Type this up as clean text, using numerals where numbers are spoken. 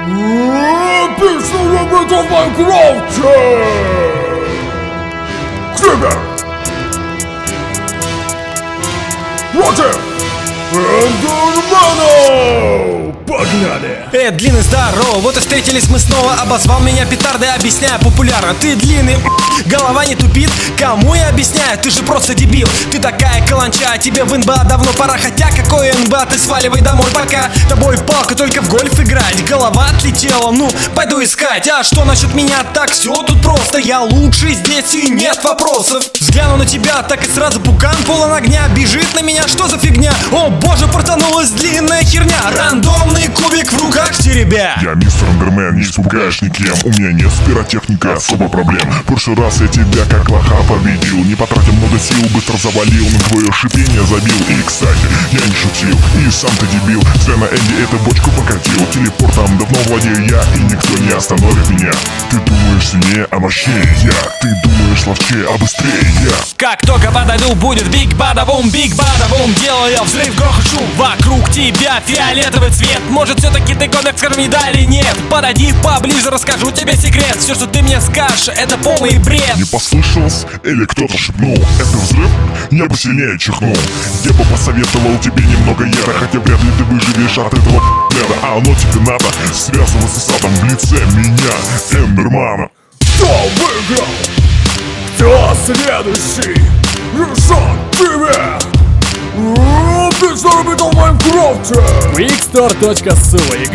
Песню любит в Майнкрафте! Крибер! Против Эндермена! Погнали! Длинный, здорово, вот и встретились мы снова. Обозвал меня петардой, объясняю популярно. Ты длинный, голова не тупит. Кому я объясняю, ты же просто дебил. Ты такая каланча, тебе в НБА давно пора. Хотя какой НБА, ты сваливай домой, пока тобой палка только в гольф играть. Голова отлетела, ну, пойду искать. А что насчет меня, так все тут просто. Я лучший здесь и нет вопросов. Взгляну на тебя, так и сразу пукан полон огня. Бежит на меня, что за фигня? О боже, протянулась длинная херня. Рандомный кубик в руках теребя. Я мистер Эндермен, не испугаешь никем. У меня нет пиротехника, особо проблем. В прошлый раз я тебя как лоха победил. Не потратил много сил, быстро завалил. На твое шипение забил. И кстати, я не шутил, и сам ты дебил. Зря на Энди эту бочку покатил. Телепортом давно владею я, и никто не остановит меня. Ты думаешь сильнее, а мощнее я. Ты думаешь ловчее, а быстрее я. Как только подойду, будет биг бада-бум, делаю взрыв, грохот, шум. Вокруг тебя фиолетовый цвет. Может, все-таки ты контакт, скажем, не да или нет? Подойди поближе, расскажу тебе секрет. Все, что ты мне скажешь, это полный бред. Не послышалось? Или кто-то шепнул? Это взрыв? Я бы сильнее чихнул. Я бы посоветовал тебе немного яра, хотя вряд ли ты выживешь от этого б***ля. А оно тебе надо связываться с адом в лице меня, Эндермана. Кто выиграл? Кто следующий? Решать тебе! Песню любит в Майнкрафте! Quickstore.su